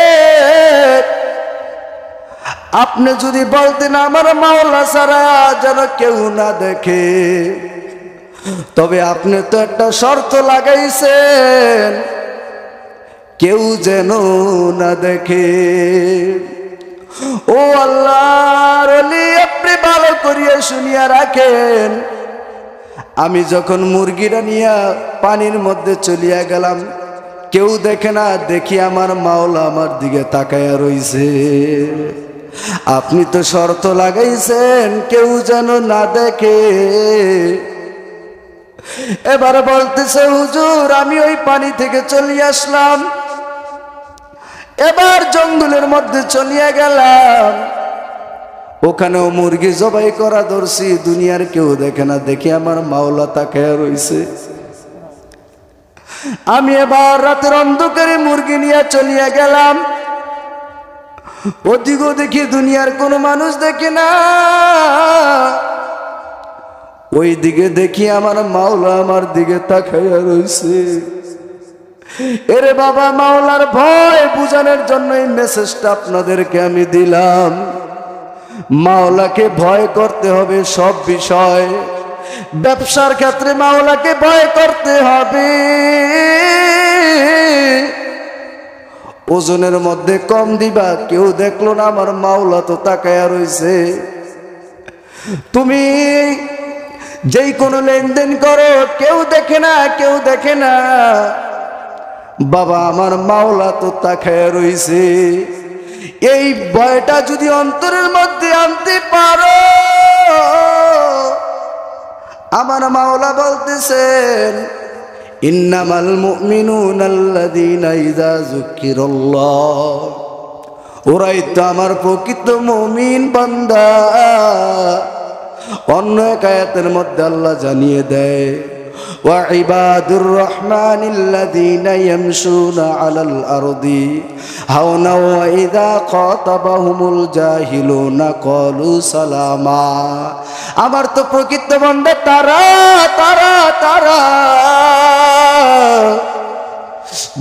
আপনি যদি বলতেন আমার মাওলা ছাড়া যেন কেউ না দেখে, তবে আপনি তো একটা শর্ত লাগাইছেন, কেউ যেন না দেখে। ও আল্লাহর ওলি আপনি ভালো করিয়া শুনিয়া রাখেন, আমি যখন মুরগিটা নিয়ে পানির মধ্যে চলিয়া গেলাম, কেউ দেখে না, দেখি আমার মাওলা আমার দিকে তাকায়া রইছে। আপনি তো শর্ত লাগাইছেন কেউ যেন না দেখে। এবার বলতেছে হুজুর আমি ওই পানি থেকে চলিয়ে আসলাম, এবার জঙ্গলের মধ্যে চলিয়া গেলাম, ওখানেও মুরগি জবাই করা ধরছি, দুনিয়ার কেউ দেখে না, দেখি আমার মাওলা তাকায়া রইছে। আমি এবার রাতের অন্ধকারে মুরগি নিয়ে চলিয়া গেলাম, ওদিকেও দেখি দুনিয়ার কোনো মানুষ দেখে না, ওই দিকে দেখি আমার মাওলা আমার দিকে তাকায়া রইছে। এরে বাবা, মাওলার ভয় বুঝানোর জন্য এই মেসেজটা আপনাদেরকে আমি দিলাম। মাওলাকে ভয় করতে হবে সব বিষয়, ব্যবসার ক্ষেত্রে মাওলাকে ভয় করতে হবে। ওজনের মধ্যে কম দিবা, কেউ দেখলো না আমার মাওলা তো তাকায়া রইছে। তুমি যেই কোনো লেনদেন করো, কেউ দেখে না, কেউ দেখে না, বাবা আমার মাওলা তো তাকায়া রইছে। এই ভয়টা যদি অন্তরের মধ্যে আনতে পারো, আমার মাওলা বলতেছেন ইন্নামাল মুমিনুনা আল্লাযীনা ইযা যুকিরাল্লাহ, ওরাই তো আমার প্রকৃত মুমিন বান্দা। অন্য এক আয়াতের মধ্যে আল্লাহ জানিয়ে দেয় ওয়া ইবাদুর রহমানিল্লাযীনা ইয়ামশুনা আলাল আরদি হাওনা ওয়া ইযা খাতাবাহুমুল জাহিলুনা ক্বালু সালামা। আমার তো প্রকৃত বান্দা তারা তারা তারা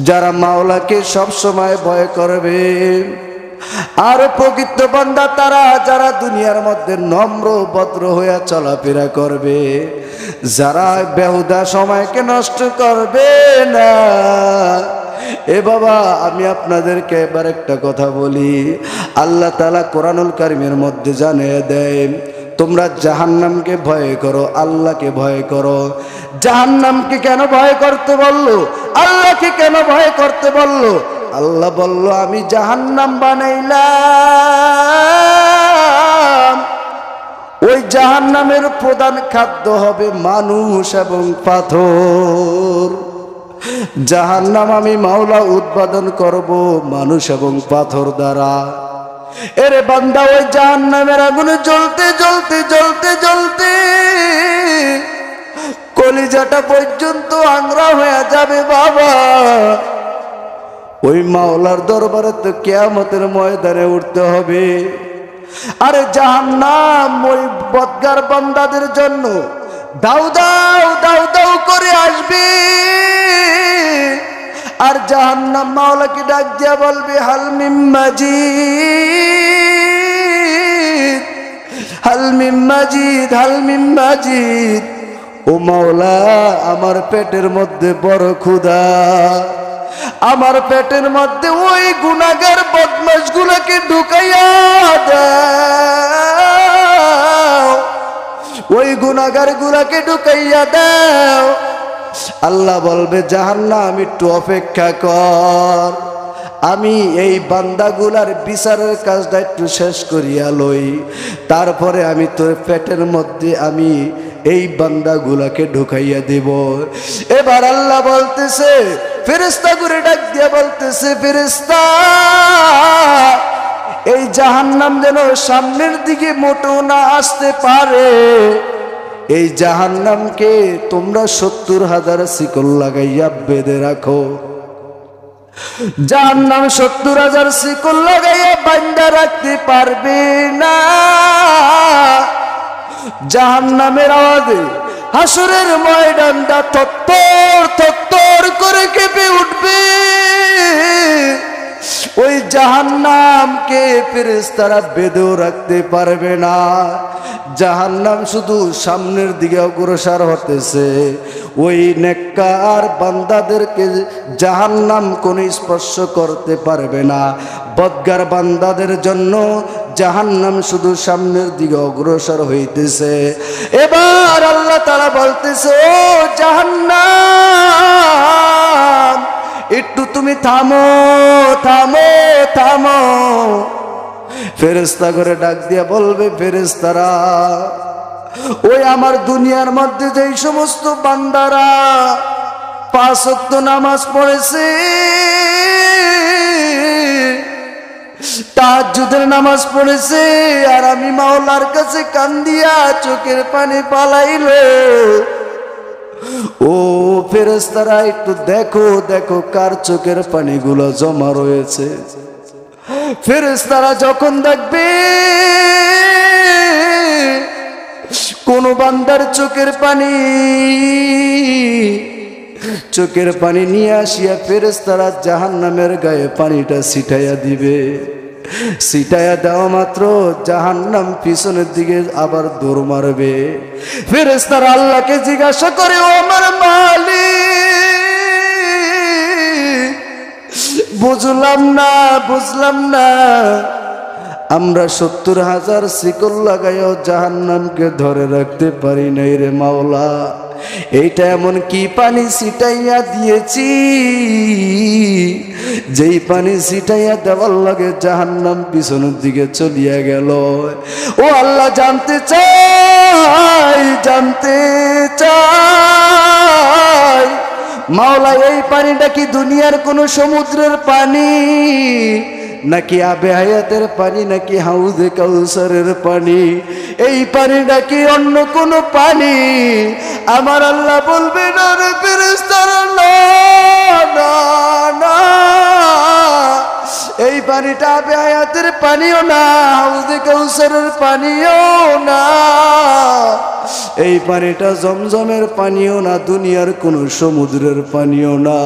যারা মাওলাকে সব সময় ভয় করবে। আর প্রকৃত বান্দা তারা যারা দুনিয়ার মধ্যে নম্র ভদ্র হইয়া চলাফেরা করবে, যারা বেহুদা সময়কে নষ্ট করবে না। এ বাবা, আমি আপনাদেরকে এবার একটা কথা বলি, আল্লাহ তাআলা কোরআনুল কারীমের মধ্যে জানিয়ে দেয় তোমরা জাহান্নামকে ভয় করো, আল্লাহকে ভয় করো। জাহান্নামকে কেন ভয় করতে বললো? আল্লাহকে কেন ভয় করতে বললো? আল্লাহ বলল আমি জাহান্নাম বানাইলাম, ওই জাহান্নামের প্রধান খাদ্য হবে মানুষ এবং পাথর। জাহান্নাম আমি মাওলা উৎপাদন করব মানুষ এবং পাথর দ্বারা। এরে বান্দা, ওই জাহান্নামের আগুনে জ্বলতে জ্বলতে জ্বলতে জ্বলতে কলিজাটা পর্যন্ত আংরা হয়ে যাবে বাবা। ওই মাওলার দরবারে তো কিয়ামতের ময়দানে উঠতে হবে। আরে জাহান্নাম ওই বদগার বান্দাদের জন্য দাউ দাউ দাউ দাউ করে আসবে। আর জাহান্নাম মাওলাকে ডাক দিয়া বলবে হাল মিন মাজিদ, হাল মিন মাজিদ, হাল মিন মাজিদ। ও মাওলা, আমার পেটের মধ্যে বড় ক্ষুধা, আমার পেটের মধ্যে ওই গুনাহগার বদমাশ গুলাকে ঢুকাইয়া দাও, ওই গুনাহগার গুলাকে ঢুকাইয়া দাও। আল্লাহ বলবে জাহান্নাম একটু অপেক্ষা কর, আমি এই বান্দাগুলার বিচারের কাজটা একটু শেষ করিয়া লই, তারপরে আমি তোর পেটের মধ্যে আমি এই বান্দাগুলাকে ঢুকাইয়া দেব। এবার আল্লাহ বলতেছে, ফেরেশতা করে ডাক দিয়া বলতেছে, ফেরেশতা এই জাহান্নাম যেন সামনের দিকে মোটেও না আসতে পারে, এই জাহান্নামকে তোমরা 70,000 শিকল লাগাইয়া বেঁধে রাখো। জাহান্নাম 70,000 শিকল লাগাইয়া বাঁধা রাখতে পারবে না। জাহান্নামের আওয়াজে হাসরের ময়দানটা থরথর থরথর করে কেঁপে উঠবে। ওই জাহান্নামকে ফেরেশতারা বেঁধেও রাখতে পারবে না। জাহান্নাম শুধু সামনের দিকে অগ্রসর হতেছে। ওই নেককার বান্দাদেরকে জাহান্নাম কোনো স্পর্শ করতে পারবে না। বদগার বান্দাদের জন্য জাহান্নাম শুধু সামনের দিকে অগ্রসর হইতেছে। এবার আল্লাহ তাআলা বলতেছে, ও জাহান্নাম একটু তুমি থামো, থামো, থামো। ফেরেশতা করে ডাক দিয়া বলবে, ফেরেশতারা ওই আমার দুনিয়ার মধ্যে যেই সমস্ত বান্দারা 5 ওয়াক্ত নামাজ পড়েছে, তাহাজ্জুদের নামাজ পড়েছে, আর আমি মাওলার কাছে কান্দিয়া চোখের পানি পালাইলো, ও ফেরেশতারা একটু দেখো, দেখো কার চোখের পানিগুলো জমা রয়েছে। ফেরেশতারা যখন দেখবে কোন বান্দার চোখের পানি নিয়ে আসিয়া ফেরেশতারা জাহান্নামের গায়ে পানিটা ছিটাইয়া দিবে। ছিটাইয়া দেওয়া মাত্র জাহান্নাম পিছনের দিকে আবার দৌড় মারবে। ফেরেশতারা আল্লাহকে জিজ্ঞাসা করে, ও আমার মালিক, বুঝলাম না, বুঝলাম না, আমরা 70,000 শিকল লাগাইও জাহান্নামকে ধরে রাখতে পারি নাই রে মাওলা। এইটা এমন কি পানি ছিটাইয়া দিয়েছি, যেই পানি ছিটাইয়া দেওয়ার লাগে জাহান্নাম পিছনের দিকে চলিয়া গেল। ও আল্লাহ, জানতে চাই, জানতে চাই মাওলা, এই পানিটা কি দুনিয়ার কোন সমুদ্রের পানি, নাকি আবে হায়াতের পানি, নাকি হাউজে কাউসারের পানি? এই পানিটা কি অন্য কোন পানি? আমার আল্লাহ বলবে, না রে ফেরেশতারা, না না না, এই পানিটা আবে হায়াতের পানিও না, হাউজে কাউসারের পানিও না, এই পানিটা জমজমের পানিও না, দুনিয়ার কোন সমুদ্রের পানিও না।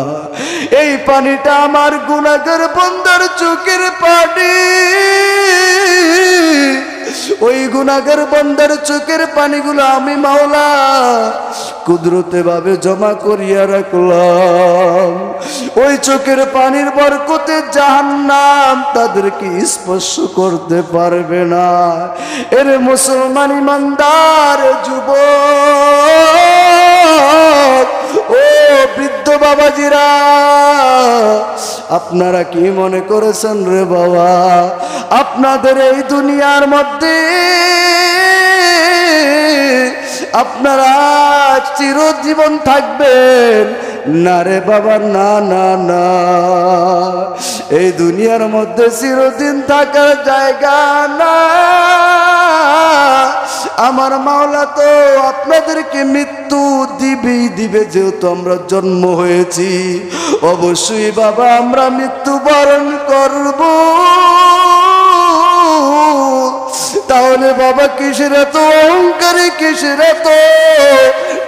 এই পানিটা আমার গুনাহগার বান্দার চোখের পানি। ওই গুনাহগার বান্দার চোখের পানিগুলো আমি মাওলা কুদরতে ভাবে জমা করিয়া রাখলাম। ওই চোখের পানির বরকতে জাহান্নাম তাদেরকে স্পর্শ করতে পারবে না। এর মুসলমান ইমানদার যুবক, ও বৃদ্ধ বাবাজিরা, আপনারা কি মনে করেছেন রে বাবা, আপনাদের এই দুনিয়ার মধ্যে আপনারা চিরজীবন থাকবেন? না রে বাবা, না না না, এই দুনিয়ার মধ্যে চিরদিন থাকার জায়গা না। আমার মাওলা তো আপনাদেরকে মৃত্যু দিবেই দিবে, যেহেতু আমরা জন্ম হয়েছি অবশ্যই বাবা আমরা মৃত্যুবরণ করব। তাহলে বাবা কিসের এত অহংকারী, কিসের এত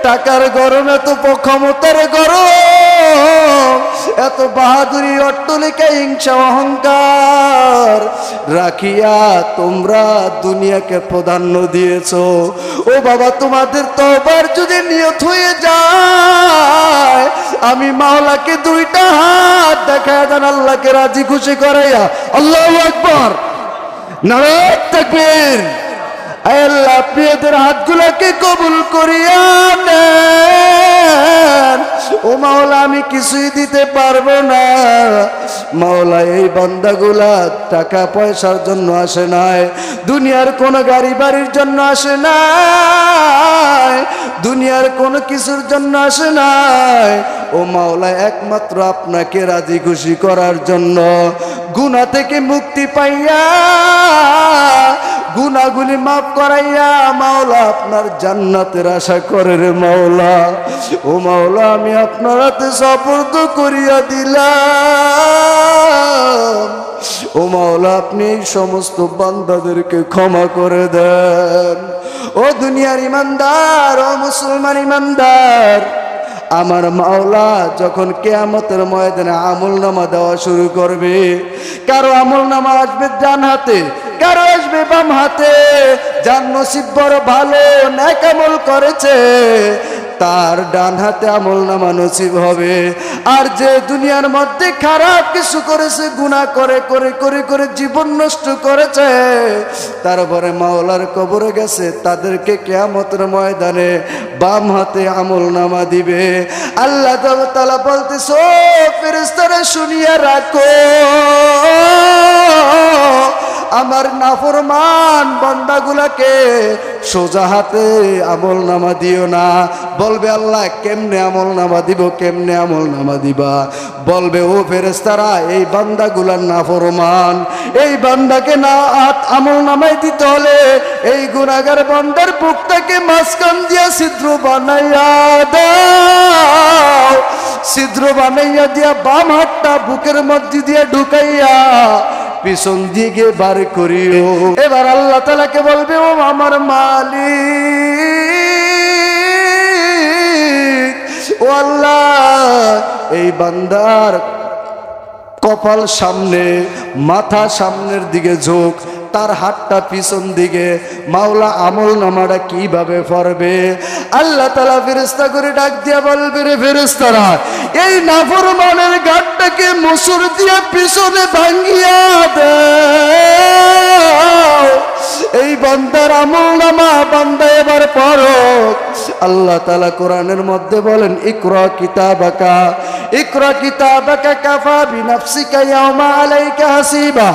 টাকার গরম, এত ক্ষমতার গরম, এত বাহাদুরি, অট্টলিকা, হিংসা, অহংকার রাখিয়া তোমরা দুনিয়াকে প্রাধান্য দিয়েছো? ও বাবা তোমাদের তওবার যদি নিয়ত হয়ে যায়, আমি মাওলাকে দুইটা হাত দেখায় দেন, আল্লাহকে রাজি খুশি করাইয়া আল্লাহু আকবার, নারায়ে তাকবীর। আল্লাহ আপনি এদের হাতগুলোকে কবুল করিয়া নেন। ও মাওলা আমি কিছুই দিতে পারবো না। মাওলা এই বান্দাগুলা টাকা পয়সার জন্য আসে নাই, দুনিয়ার কোন গাড়ি বাড়ির জন্য আসে নাই, দুনিয়ার কোনো কিছুর জন্য আসে নাই। ও মাওলা একমাত্র আপনাকে রাজি খুশি করার জন্য, গুনাহ থেকে মুক্তি পাইয়া, গুনাহগুলি মাফ করাইয়া মাওলা আপনার জান্নাতের আশা করে রে মাওলা। ও মাওলা আমি আপনার হাতে সুপর্দ করিয়া দিলাম। ও মাওলা আপনি এই সমস্ত বান্দাদেরকে ক্ষমা করে দেন। ও দুনিয়ার ইমানদার, ও মুসলমান ইমানদার, আমার মাওলা যখন কিয়ামতের ময়দানে আমলনামা দেওয়া শুরু করবে, কারো আমলনামা আসবে ডান হাতে, কারো আসবে বাম হাতে। যার নসিব বড় ভালো, নেক আমল করেছে, তার ডান হাতে আমলনামা নসিব হবে। আর যে দুনিয়ার মধ্যে খারাপ কিছু করেছে, গুনাহ করে করে করে করে জীবন নষ্ট করেছে, তারপরে মাওলার কবরে গেছে, তাদেরকে কিয়ামতের ময়দানে বাম হাতে আমলনামা দিবে। আল্লাহ তাআলা বলতেছে, ও ফেরেশতারা শুনিয়া রাখো, আমার নাফরমান বান্দাগুলাকে সোজা হাতে আমলনামা দিও না। বলবে আল্লাহ কেমনে আমলনামা দিব, কেমনে আমলনামা দিবা? বলবে ও ফেরেশতারা এই বান্দাগুলার নাফরমান, এই বান্দাকে না আমলনামায় দিতে হলে এই গুনাহগার বান্দার বুকটাকে মাঝখান দিয়া ছিদ্র বানাইয়া দাও। ছিদ্র বানাইয়া দিয়া বাম হাতটা বুকের মধ্যে দিয়ে ঢুকাইয়া পিছন দিকে বার করিও। এবার আল্লাহ তাআলাকে বলবে, ও আমার মালিক, ও আল্লাহ এই বান্দার কপাল সামনে, মাথা সামনের দিকে ঝোঁক, তার হাতটা পিছন দিকে, মাওলা আমলনামাটা কিভাবে পড়বে? আল্লাহ তাআলা ফেরেশতা করে ডাক দিয়া বলবে, রে ফেরেশতারা এই নাফরমানের গাঁটটাকে মুসুর দিয়া পিছনে ভাঙিয়া দাও। এই বান্দার আমলনামা বান্দা এবার পড়ো। আল্লাহ তাআলা কোরআনের মধ্যে বলেন, ইকরা কিতাবাকা, ইকরা কিতাবাকা কাফা বিনাফসিকা ইয়াওমা আলাইকা হাসিবা,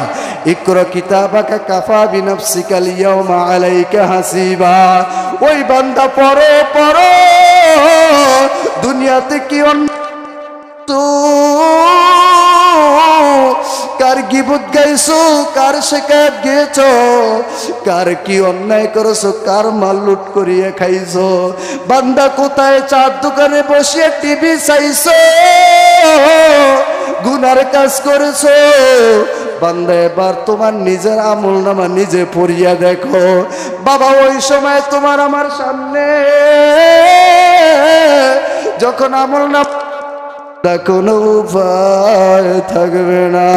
ইকরা কিতাবাকা কাফা বিনাফসিকা ইয়াওমা আলাইকা হাসিবা। ওই বান্দা পড়ো পড়ো, দুনিয়াতে কি কার গিবত গাইছো, কার শিকায়ত গেছো, কার কি অন্যায় করেছো, কার মাল লুট করিয়ে খাইছো, বান্দা কোথায় চার দোকানে বসে টিভি চাইছো, গুনার কাজ করেছো। বান্দা এবার তোমার নিজের আমলনামা নিজে পড়িয়া দেখো। বাবা ওই সময় তোমার আমার সামনে যখন আমলনামা কোনো উপায় থাকবে না।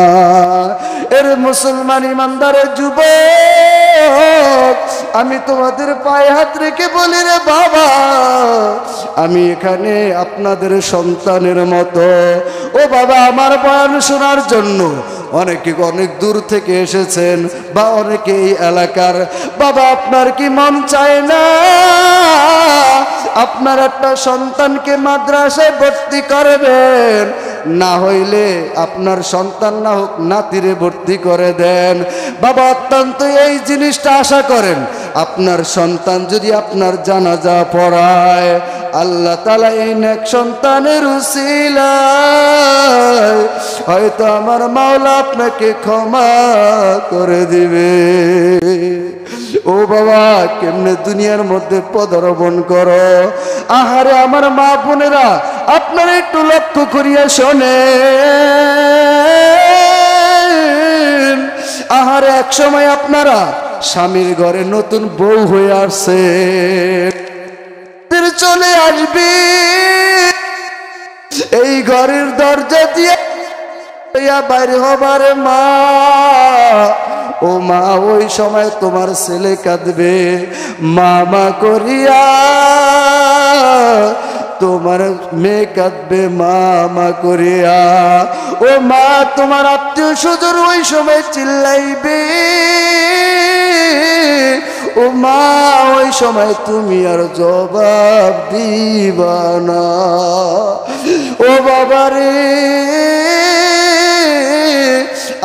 এর মুসলমান ইমানদারের যুবক, আমি তোমাদের পায়ে হাত রেখে বলি রে বাবা, আমি এখানে আপনাদের সন্তানের মতো। ও বাবা আমার বয়ান শোনার জন্য অনেকে অনেক দূর থেকে এসেছেন, বা অনেকে এই এলাকার। বাবা আপনার কি মন চায় না আপনার একটা সন্তানকে মাদ্রাসায় ভর্তি করবেন? না হইলে আপনার সন্তান না হোক নাতিরে ভর্তি করে দেন। বাবা অত্যন্ত এই জিনিসটা আশা করেন, আপনার সন্তান যদি আপনার জানাজা পড়ায়, আল্লাহ তাআলা এই নেক সন্তানের উসিলায় হয়তো আমার মাওলা আপনাকে ক্ষমা করে দিবে। ও বাবা কেমনে দুনিয়ার মধ্যে পদার্পণ করো। আহারে আমার মা বোনেরা, আপনারা একটু লক্ষ্য করিয়া শোনেন। আহারে এক সময় আপনারা স্বামীর ঘরে নতুন বউ হয়ে আসছে, চলে আসবে এই ঘরের দরজা দিয়ে বাইরে হবার মা। ও মা, ওই সময় তোমার ছেলে কাঁদবে মামা করিয়া, তোমার মেয়ে কাঁদবে মামা করিয়া। ও মা, তোমার আত্মীয় স্বজন ওই সময় চিল্লাইবে। ও মা, ওই সময় তুমি আর জবাব দিবা না। ও বাবারে,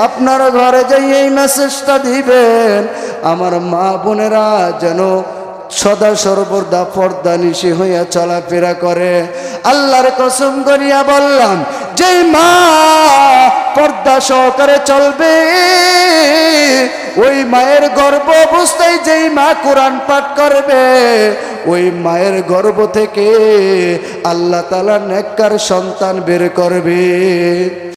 আপনার ঘরে যাই এই মেসেজটা দিবেন, আমার মা বোনেরা যেন সদা সর্বদা পর্দা নিশি হইয়া চলাফেরা করে। আল্লাহর কসম করিয়া বললাম, যেই মা পর্দা সহকারে চলবে, ওই মায়ের গর্ভ অবস্থায় যেই মা কোরআন পাঠ করবে, ওই মায়ের গর্ভ থেকে আল্লাহ তাআলা নেককার সন্তান বের করবে।